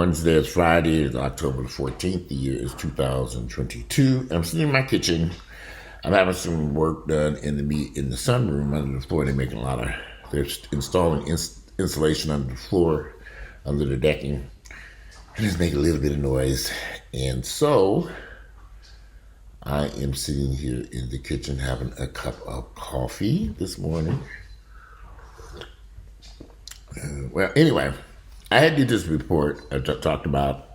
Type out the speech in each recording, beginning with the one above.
everyone. Today is Friday. It's October the 14th. The year is 2022. I'm sitting in my kitchen. I'm having some work done in the sunroom under the floor. They're installing insulation under the floor, under the decking. And it's making a little bit of noise. And so I am sitting here in the kitchen having a cup of coffee this morning. Anyway, I had did this report. I talked about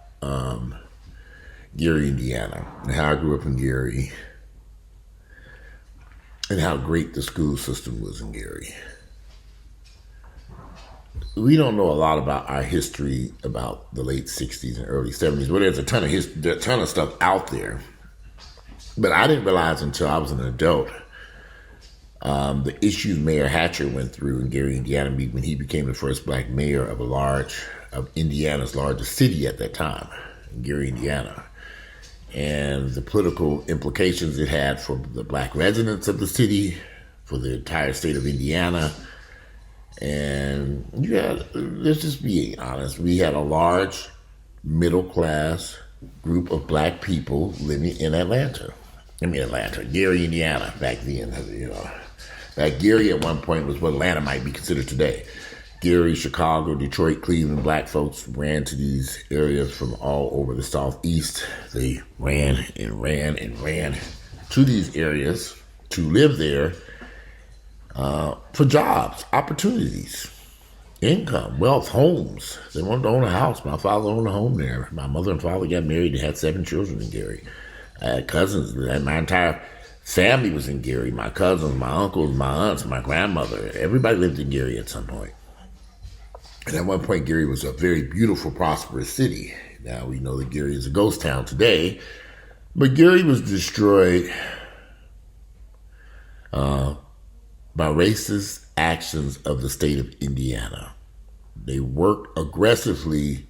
Gary, Indiana, and how I grew up in Gary, and how great the school system was in Gary. We don't know a lot about our history about the late 60s and early 70s. Well, there's a ton of stuff out there, but I didn't realize until I was an adult the issues Mayor Hatcher went through in Gary, Indiana, when he became the first black mayor of Indiana's largest city at that time, Gary, Indiana, and the political implications it had for the black residents of the city, for the entire state of Indiana. And let's just be honest, we had a large middle class group of black people living in Gary, Indiana, back then, Like Gary at one point was what Atlanta might be considered today. Gary, Chicago, Detroit, Cleveland, black folks ran to these areas from all over the Southeast. They ran to these areas to live there for jobs, opportunities, income, wealth, homes. They wanted to own a house. My father owned a home there. My mother and father got married and had 7 children in Gary. I had cousins. My entire family was in Gary. My cousins, my uncles, my aunts, my grandmother. Everybody lived in Gary at some point. And at one point, Gary was a very beautiful, prosperous city. Now we know that Gary is a ghost town today. But Gary was destroyed by racist actions of the state of Indiana. They worked aggressively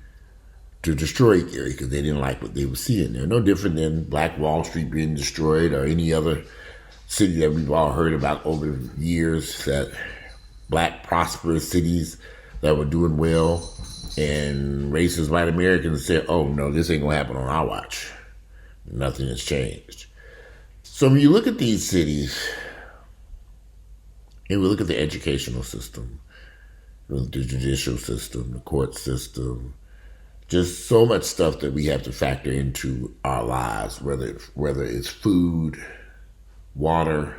to destroy Gary because they didn't like what they were seeing there. No different than Black Wall Street being destroyed or any other city that we've all heard about over the years, that black prosperous cities that were doing well, and racist white Americans said, oh no, this ain't gonna happen on our watch. Nothing has changed. So when you look at these cities, and we look at the educational system, the judicial system, the court system, just so much stuff that we have to factor into our lives, whether it's food, water,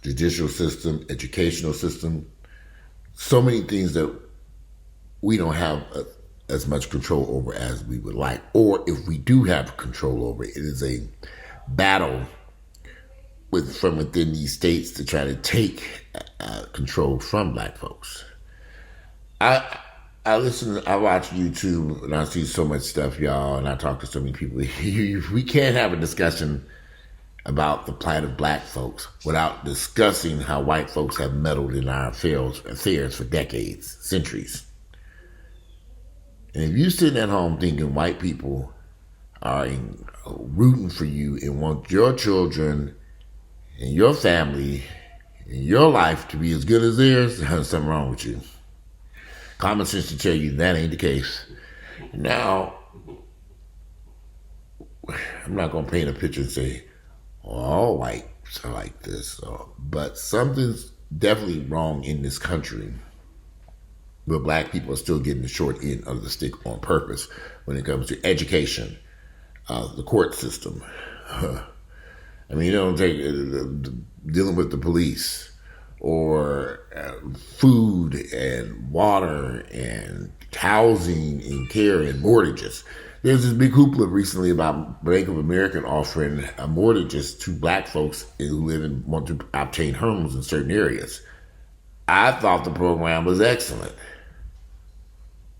judicial system, educational system, so many things that we don't have as much control over as we would like. Or if we do have control over it, it is a battle from within these states to try to take control from black folks. I watch YouTube and I see so much stuff, y'all, and I talk to so many people. We can't have a discussion about the plight of black folks without discussing how white folks have meddled in our affairs for decades, centuries. And if you're sitting at home thinking white people are rooting for you and want your children and your family and your life to be as good as theirs, there's something wrong with you. Common sense to tell you that ain't the case. Now, I'm not going to paint a picture and say, all whites are like this, but something's definitely wrong in this country. But black people are still getting the short end of the stick on purpose when it comes to education, the court system. You don't take dealing with the police, or food and water and housing and care and mortgages. There's this big hoopla recently about Bank of America offering mortgages to black folks who live and want to obtain homes in certain areas. I thought the program was excellent.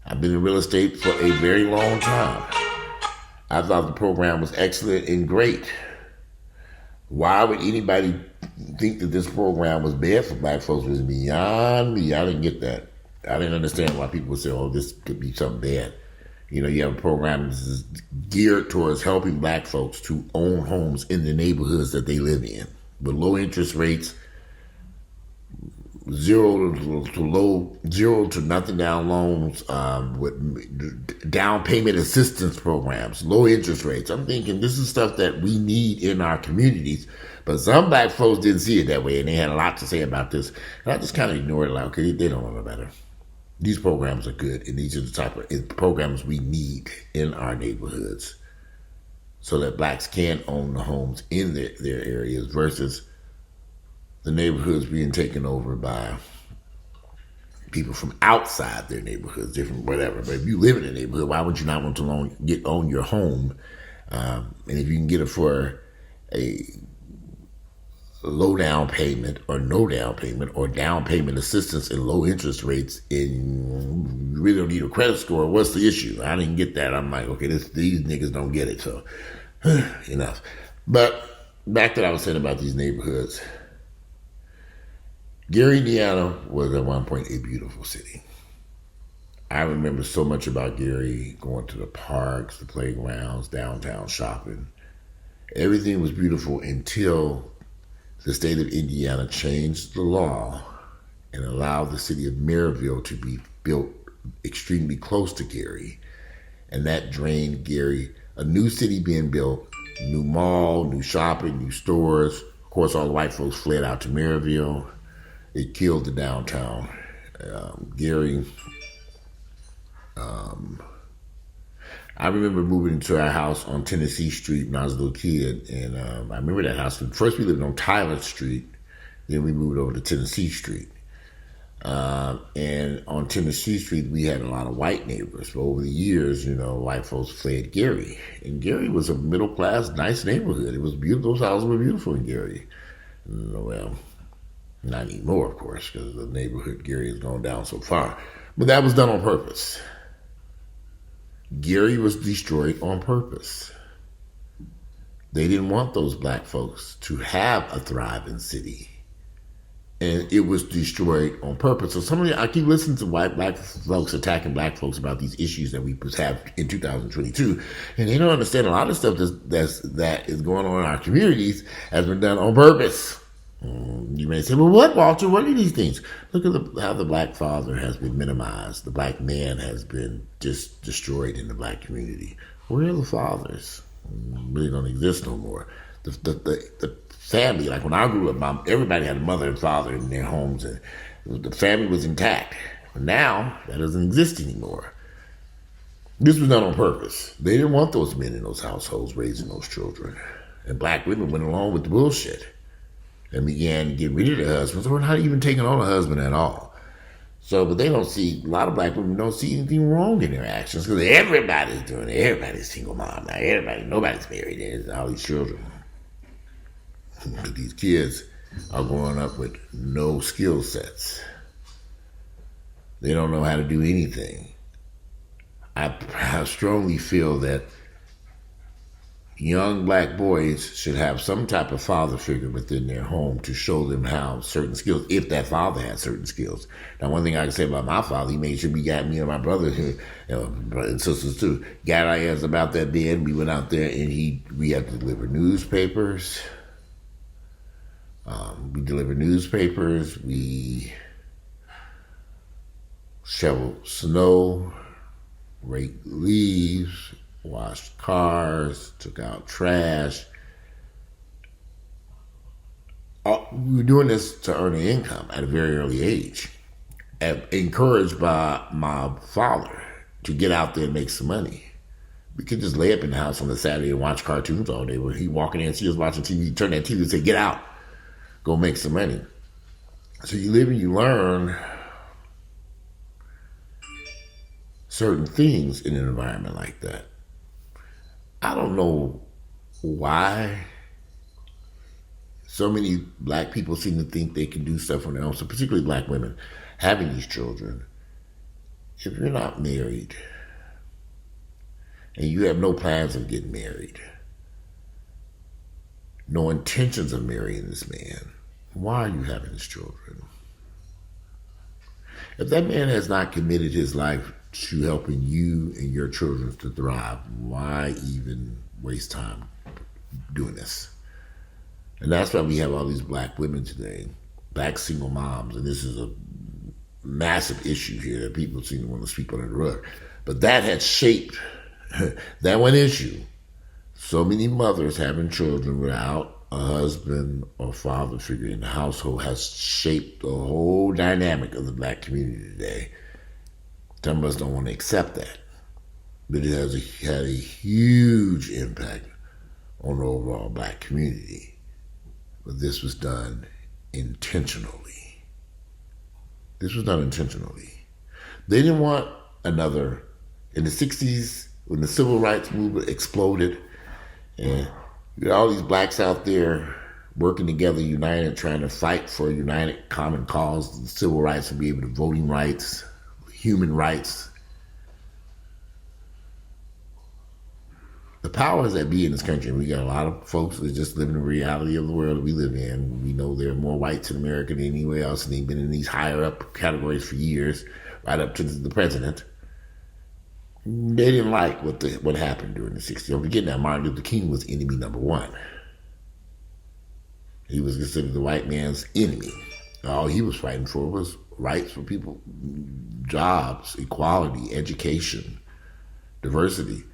I've been in real estate for a very long time. I thought the program was excellent and great. Why would anybody think that this program was bad for black folks was beyond me. I didn't get that. I didn't understand why people would say, oh, this could be something bad. You have a program that's geared towards helping black folks to own homes in the neighborhoods that they live in with low interest rates, zero to nothing down loans, with down payment assistance programs, low interest rates. I'm thinking this is stuff that we need in our communities, but some black folks didn't see it that way, and they had a lot to say about this. And I just kind of ignored it, like, okay, they don't know better. These programs are good, and these are the type of programs we need in our neighborhoods, so that blacks can own the homes in their areas versus the neighborhoods being taken over by people from outside their neighborhoods, different whatever. But if you live in a neighborhood, why would you not want to own your home? And if you can get it for a low down payment or no down payment or down payment assistance and low interest rates, and you really don't need a credit score, what's the issue? I didn't get that. I'm like, okay, these niggas don't get it, so enough. But back to what I was saying about these neighborhoods. Gary, Indiana was at one point a beautiful city. I remember so much about Gary, going to the parks, the playgrounds, downtown shopping. Everything was beautiful until the state of Indiana changed the law and allowed the city of Maryville to be built extremely close to Gary. And that drained Gary. A new city being built, new mall, new shopping, new stores. Of course, all the white folks fled out to Maryville. It killed the downtown. Gary, I remember moving into our house on Tennessee Street when I was a little kid, and I remember that house. First, we lived on Tyler Street, then we moved over to Tennessee Street. And on Tennessee Street, we had a lot of white neighbors. But over the years, white folks fled Gary, and Gary was a middle class, nice neighborhood. It was beautiful. Those houses were beautiful in Gary. Well, not anymore, of course, because the neighborhood Gary has gone down so far. But that was done on purpose. Gary was destroyed on purpose. They didn't want those black folks to have a thriving city. And it was destroyed on purpose. So I keep listening to white black folks attacking black folks about these issues that we have in 2022, and they don't understand a lot of stuff that is going on in our communities has been done on purpose. You may say, well, what, Walter? What are these things? Look at how the black father has been minimized. The black man has been just destroyed in the black community. Where are the fathers? Really don't exist no more. The family, like when I grew up, everybody had a mother and father in their homes, and the family was intact. But now, that doesn't exist anymore. This was done on purpose. They didn't want those men in those households raising those children. And black women went along with the bullshit and began to get rid of their husbands, or not even taking on a husband at all. So, but they don't see, a lot of black women don't see anything wrong in their actions, because everybody's doing it. Everybody's single mom now. Nobody's married. There's all these children. But these kids are growing up with no skill sets. They don't know how to do anything. I strongly feel that young black boys should have some type of father figure within their home to show them how certain skills, if that father has certain skills. Now, one thing I can say about my father, he made sure we got me and my brother, brothers and sisters too, got our ass about that bed. We went out there and we had to deliver newspapers. We delivered newspapers. We shoveled snow, raked leaves, washed cars, took out trash. We were doing this to earn an income at a very early age, encouraged by my father to get out there and make some money. We could just lay up in the house on a Saturday and watch cartoons all day. When he walking in and see us watching TV, he'd turn that TV and say, "Get out, go make some money." So you live and you learn certain things in an environment like that. I don't know why so many black people seem to think they can do stuff on their own, so particularly black women having these children. If you're not married and you have no plans of getting married, no intentions of marrying this man, why are you having these children? If that man has not committed his life to helping you and your children to thrive, why even waste time doing this? And that's why we have all these black women today black single moms, and this is a massive issue here that people seem to want to sweep under the rug. But that had shaped that one issue. So many mothers having children without a husband or father figure in the household has shaped the whole dynamic of the black community today. Some of us don't want to accept that, but it has had a huge impact on the overall black community. But this was done intentionally. This was done intentionally. They didn't want another. In the 60s, when the civil rights movement exploded, and you got all these blacks out there working together, united, trying to fight for a united common cause, civil rights, to be able to voting rights, human rights. The powers that be in this country, we got a lot of folks that just live in the reality of the world that we live in. We know there are more whites in America than anywhere else, and they've been in these higher up categories for years, right up to the president. They didn't like what happened during the 60s. Don't forget now, Martin Luther King was enemy number one. He was considered the white man's enemy. All he was fighting for was rights for people, jobs, equality, education, diversity.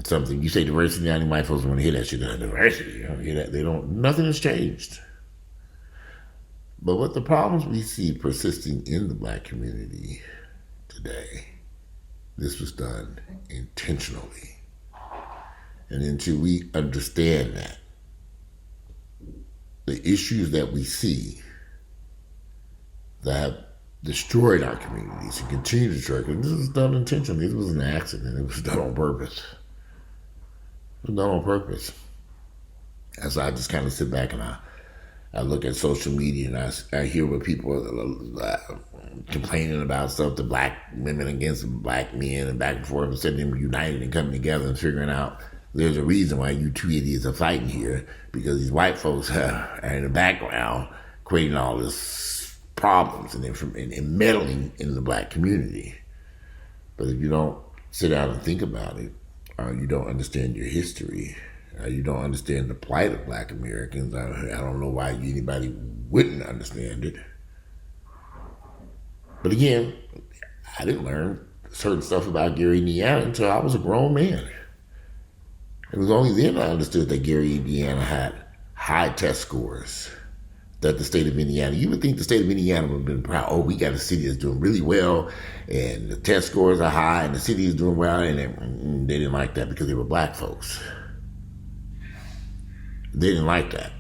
Something you say diversity, now white folks don't want to hear that shit. Diversity, you don't hear that. They don't. Nothing has changed. But what the problems we see persisting in the black community today, this was done intentionally. And until we understand that, the issues that we see that have destroyed our communities and continue to destroy, because this was done intentionally. This was an accident. It was done on purpose. It was done on purpose. As I just kind of sit back and I look at social media and I hear what people are complaining about stuff, the black women against black men and back and forth, instead of them united and coming together and figuring out there's a reason why you two idiots are fighting here, because these white folks are in the background creating all this problems and meddling in the black community. But if you don't sit down and think about it, you don't understand your history, you don't understand the plight of black Americans, I don't know why anybody wouldn't understand it. But again, I didn't learn certain stuff about Gary, Indiana until I was a grown man. It was only then I understood that Gary, Indiana had high test scores, that the state of Indiana, you would think the state of Indiana would have been proud, oh, we got a city that's doing really well, and the test scores are high, and the city is doing well, and they didn't like that because they were black folks. They didn't like that.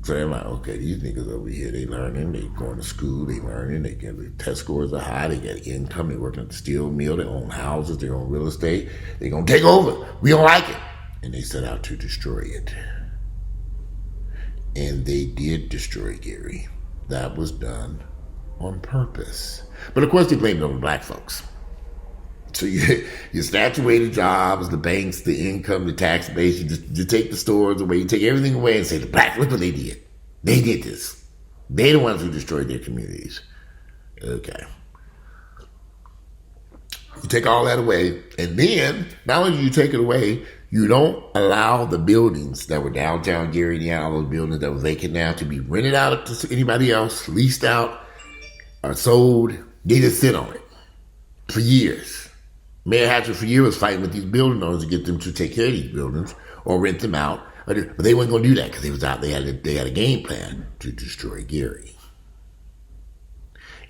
So they're like, okay, these niggas over here, they learning, they going to school, they learning, they get the test scores are high, they get income, they working at the steel mill, they own houses, they own real estate, they gonna take over. We don't like it. And they set out to destroy it. And they did destroy Gary. That was done on purpose. But of course they blamed it on the black folks. So you snatch away the jobs, the banks, the income, the tax base, you take the stores away, you take everything away and say, the black, look what they did. They did this. They're the ones who destroyed their communities. Okay. You take all that away, and then, not only do you take it away, you don't allow the buildings that were downtown Gary, Indiana, all those buildings that were vacant now, to be rented out to anybody else, leased out, or sold. They just sit on it for years. Mayor Hatcher for years was fighting with these building owners to get them to take care of these buildings or rent them out. But they weren't going to do that because they was out. They had a game plan to destroy Gary.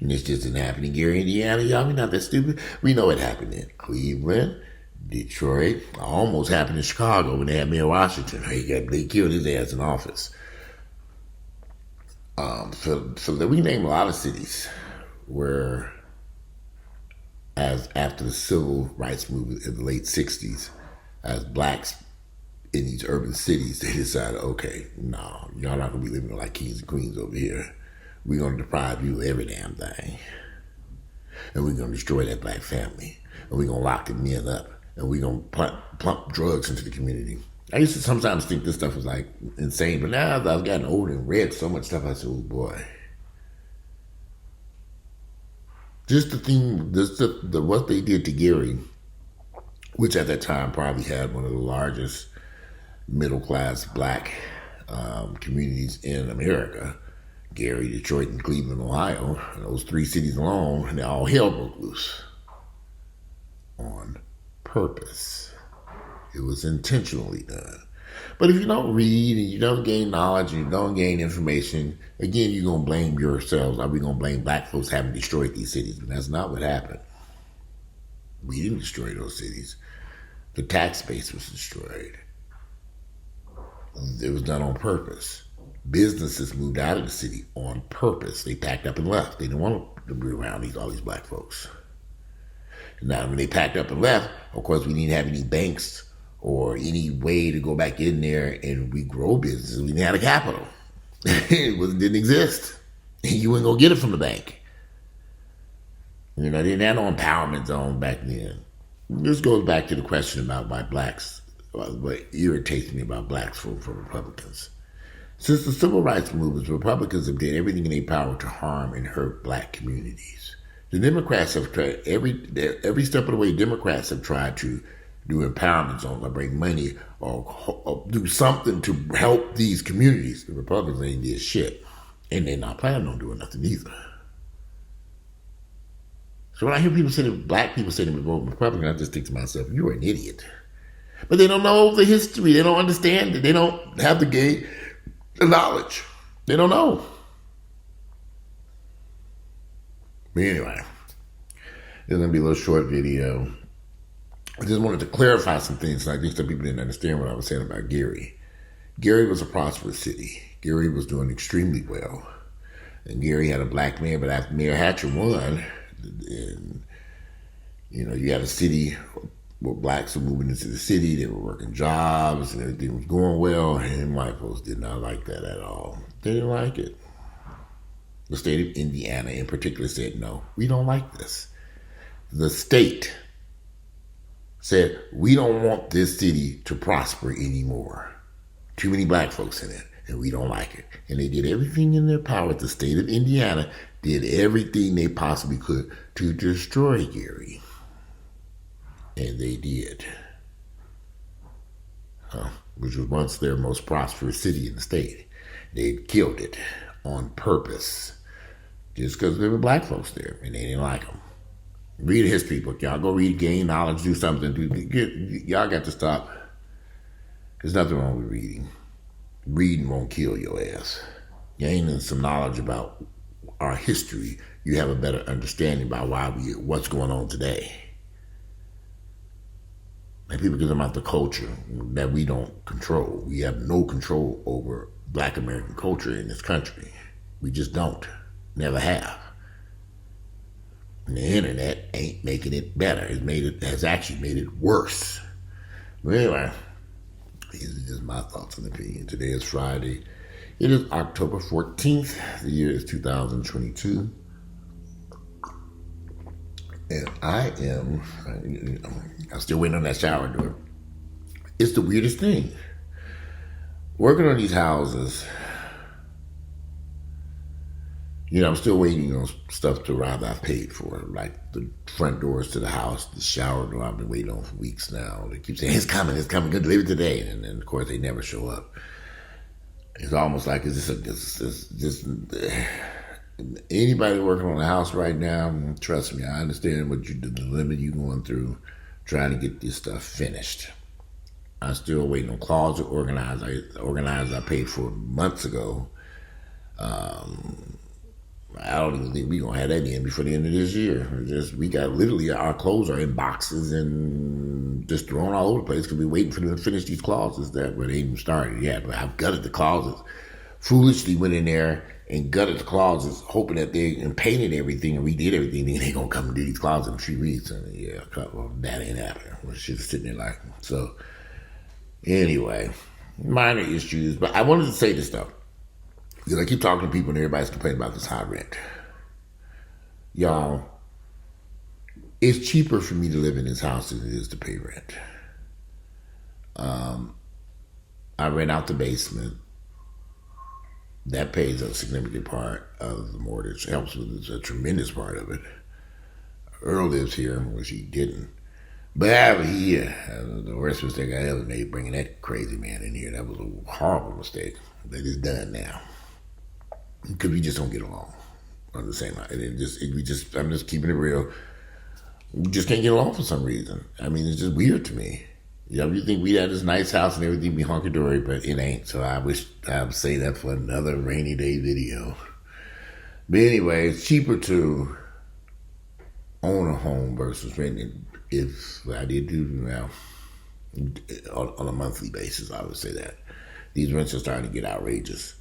And this just didn't happen in Gary, Indiana. Y'all, we not that stupid. We know it happened in Cleveland, Detroit. Almost happened in Chicago when they had Mayor Washington. They killed his ass in office. So we can name a lot of cities where, as after the civil rights movement in the late 60s, as blacks in these urban cities, they decided, okay, no, y'all not going to be living like kings and queens over here. We're going to deprive you of every damn thing. And we're going to destroy that black family. And we're going to lock the men up. And we're going to plump drugs into the community. I used to sometimes think this stuff was like insane, but now as I've gotten older and read so much stuff, I said, oh boy. Just the thing, what they did to Gary, which at that time probably had one of the largest middle-class black communities in America. Gary, Detroit, and Cleveland, Ohio, those three cities alone, and all hell broke loose on purpose. It was intentionally done. But if you don't read and you don't gain knowledge and you don't gain information, again, you're going to blame yourselves. Are we going to blame black folks having destroyed these cities? And that's not what happened. We didn't destroy those cities. The tax base was destroyed. It was done on purpose. Businesses moved out of the city on purpose. They packed up and left. They didn't want to be around all these black folks. Now, when they packed up and left, of course, we didn't have any banks or any way to go back in there and regrow businesses. We didn't have a capital. It didn't exist. You wouldn't go get it from the bank. They didn't have no empowerment zone back then. This goes back to the question about why blacks, what irritates me about blacks for Republicans. Since the civil rights movement, Republicans have done everything in their power to harm and hurt black communities. The Democrats have tried, every step of the way, Democrats have tried to do empowerment zones or bring money or do something to help these communities. The Republicans ain't did shit. And they're not planning on doing nothing either. So when I hear people say that black people say they vote Republican, I just think to myself, you're an idiot. But they don't know the history. They don't understand it. They don't have the knowledge. They don't know. But anyway, it's going to be a little short video. I just wanted to clarify some things. I think some people didn't understand what I was saying about Gary. Gary was a prosperous city. Gary was doing extremely well. And Gary had a black mayor, but after Mayor Hatcher won, and, you had a city where blacks were moving into the city, they were working jobs, and everything was going well, and white folks did not like that at all. They didn't like it. The state of Indiana in particular said, no, we don't like this. The state said, we don't want this city to prosper anymore. Too many black folks in it, and we don't like it. And they did everything in their power. The state of Indiana did everything they possibly could to destroy Gary. And they did. Which was once their most prosperous city in the state. They killed it on purpose. Just because there were black folks there, and they didn't like them. Read a history book, y'all. Go read, gain knowledge, do something. Y'all got to stop. There's nothing wrong with reading. Reading won't kill your ass. Gaining some knowledge about our history, you have a better understanding about what's going on today. And people get about the culture that we don't control. We have no control over black American culture in this country. We just don't. Never have. And the internet ain't making it better. Has actually made it worse. But anyway, these are just my thoughts and opinions. Today is Friday. It is October 14th. The year is 2022. And I'm still waiting on that shower door. It's the weirdest thing. Working on these houses, I'm still waiting on stuff to arrive I've paid for, like the front doors to the house, the shower door I've been waiting on for weeks now. They keep saying, it's coming, good, deliver it today. And then, of course, they never show up. It's almost like, is this anybody working on a house right now, trust me, I understand the limit you're going through trying to get this stuff finished. I'm still waiting on closet organized. I paid for months ago. I don't even think we're going to have that in before the end of this year. We got literally our clothes are in boxes and just thrown all over the place because we're waiting for them to finish these closets where they ain't even started yet. But I've gutted the closets. Foolishly went in there and gutted the closets, hoping that and painted everything and redid everything. And they going to come and do these closets in a few weeks. And that ain't happening. Well, shit is sitting there like, so anyway, minor issues. But I wanted to say this stuff. Because I keep talking to people and everybody's complaining about this high rent. Y'all, it's cheaper for me to live in this house than it is to pay rent. I rent out the basement. That pays a significant part of the mortgage. Helps with a tremendous part of it. Earl lives here, which he didn't. But the worst mistake I ever made bringing that crazy man in here. That was a horrible mistake. That is done now. because we just don't get along on the same line. And I'm just keeping it real. We just can't get along for some reason. I mean, it's just weird to me. You think we had this nice house and everything be hunky-dory, but it ain't. So I wish I would say that for another rainy day video. But anyway, it's cheaper to own a home versus renting. If I did do now on a monthly basis, I would say that these rents are starting to get outrageous.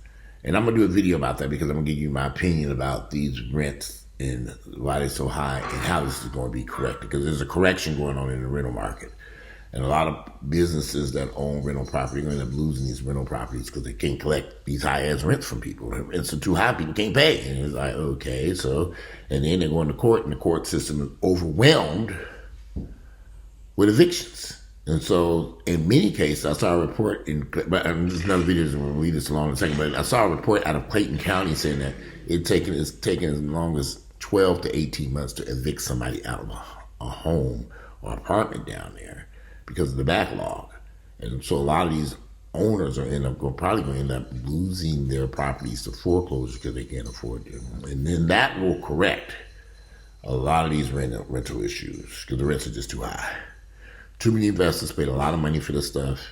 And I'm going to do a video about that because I'm going to give you my opinion about these rents and why they're so high and how this is going to be corrected. Because there's a correction going on in the rental market. And a lot of businesses that own rental property are going to end up losing these rental properties because they can't collect these high-ass rents from people. The rents are too high, people can't pay. And it's like, okay, so, and then they're going to court, and the court system is overwhelmed with evictions. And so, in many cases, I saw a report, but there's another video, we'll read this along in a second, but I saw a report out of Clayton County saying that it's taken as long as 12 to 18 months to evict somebody out of a home or apartment down there because of the backlog. And so a lot of these owners are probably going to end up losing their properties to foreclosure because they can't afford them. And then that will correct a lot of these rental issues because the rents are just too high. Too many investors paid a lot of money for this stuff,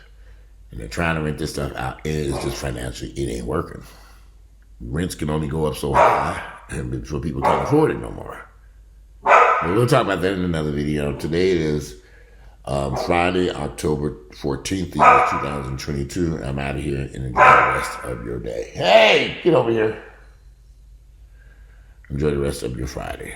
and they're trying to rent this stuff out. It's just financially, it ain't working. Rents can only go up so high, and before people can't afford it no more. But we'll talk about that in another video. Today is Friday, October 14th, the year 2022. I'm out of here and enjoy the rest of your day. Hey, get over here. Enjoy the rest of your Friday.